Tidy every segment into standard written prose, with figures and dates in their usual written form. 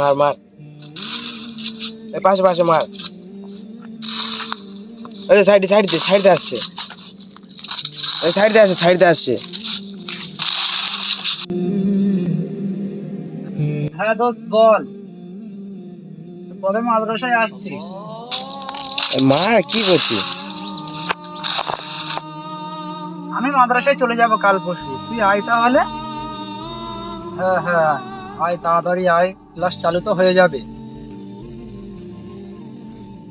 মার মার, এই পাশে পাশে মার। ওই সাইডে সাইডে সাইডে আসছে, ওই সাইডে আসছে, সাইডে আসছে। হ্যাঁ দোস্ত বল, কবে মাদ্রাসায় আসছিস? মার কি করছিস? আমি মাদ্রাসায় চলে যাব কাল পরশু, তুই আয় তাহলে। হ্যাঁ হ্যাঁ, আয় তাড়াতাড়ি আয়, ক্লাস চালু তো হয়ে যাবে।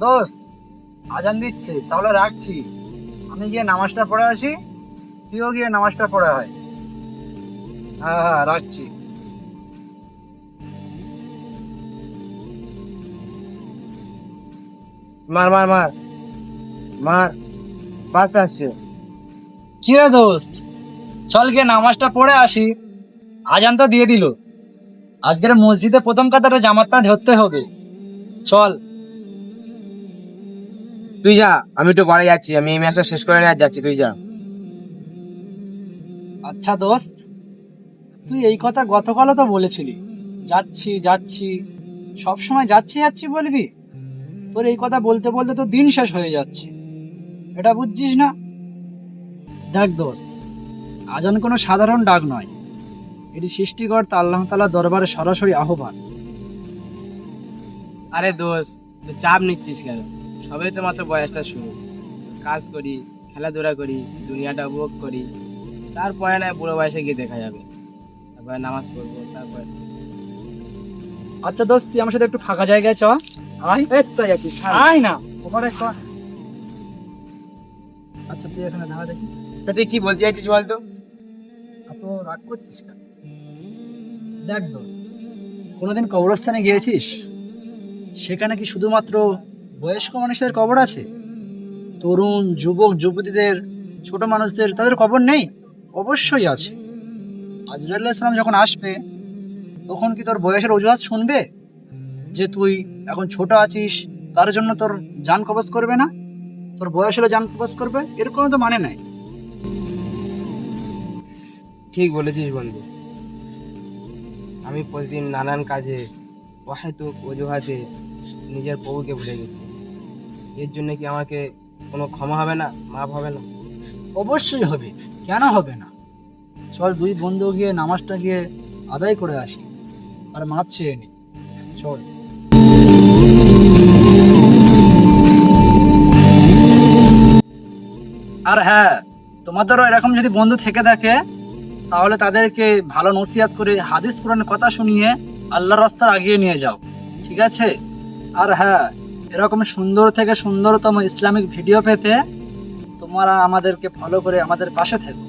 দোস্ত আজান দিচ্ছে, তাহলে রাখছি। আমি গিয়ে নামাজটা পড়ে আসি, তুইও গিয়ে নামাজটা পড়ে আয়। হ্যাঁ হ্যাঁ, রাখছি। মার মার মার মার, পাশে আসছে। কি রে দোস্ত, চল গিয়ে নামাজটা পড়ে আসি। আজান তো দিয়ে দিল, আজকের মসজিদে প্রথম কাতারে জামাতটা ধরতে হবে। চল। তুই যা, আমি একটু বাড়ি যাচ্ছি, আমি এই ম্যাচটা শেষ করে নিয়ে যাচ্ছি, তুই যা। আচ্ছা দোস্ত, তুই এই কথা গতকালও তো বলেছিলি, যাচ্ছি যাচ্ছি, সব সময় যাচ্ছি যাচ্ছি বলবি। তোর এই কথা বলতে বলতে তো দিন শেষ হয়ে যাচ্ছে, এটা বুঝছিস না? দেখ দোস্ত, আজান কোনো সাধারণ ডাক নয়, এটি সৃষ্টিকর্তা আল্লাহ তাআলা দরবারে সরাসরি আহ্বান। আরে দোস্ত, তুই চাপ নিচ্ছিস কেন? সবে তো মাত্র বয়সটা শুরু, কাজ করি, খেলাধুলা করি, দুনিয়াটা উপভোগ করি, তারপরে না বুড়ো বয়সে গিয়ে দেখা যাবে, তারপরে নামাজ পড়বো, তারপরে। আচ্ছা দোস্ত, তুই আমার সাথে একটু ফাঁকা জায়গায় চ। আয়, আয় না ওখানে চ। আচ্ছা তুই এখানে দাঁড়া দেখিস। তা তুই কি বলতে চাইছিস বলতো? এত রাগ করছিস কেন? দেখ দোস্ত, কোনোদিন কবরস্থানে গিয়েছিস? সেখানে কি শুধুমাত্র বয়স্ক মানুষদের কবর আছে? তরুণ যুবক যুবতীদের, ছোট মানুষদের, তাদের কবর নেই? অবশ্যই আছে। আজরাইল আলাইহিস সালাম যখন আসবে, তখন কি তোর বয়সের অজুহাত শুনবে যে তুই এখন ছোট আছিস, তার জন্য তোর জান কবজ করবে না? তোর বয়স হলে জান কবজ করবে, এর কোনো তো মানে নাই। ঠিক বলেছিস বন্ধু, আমি প্রতিদিন নানান কাজে অহেতুক অজুহাতে নিজের প্রভুকে ভুলে গেছি। এর জন্য কি আমাকে কোনো ক্ষমা হবে না, মাফ হবে না? অবশ্যই হবে, কেন হবে না? চল দুই বন্ধু গিয়ে নামাজটা গিয়ে আদায় করে আসি, আর মাপ চেয়ে নি। চল। আর হ্যাঁ, তোমাদেরও এরকম যদি বন্ধু থেকে থাকে, তাহলে তাদেরকে ভালো নসিহত করে হাদিস কোরআনের কথা শুনিয়ে আল্লাহর রাস্তায় আগিয়ে নিয়ে যাও, ঠিক আছে? আর হ্যাঁ, এরকম সুন্দর থেকে সুন্দরতম ইসলামিক ভিডিও পেতে তোমরা আমাদেরকে ফলো করে আমাদের পাশে থেকো।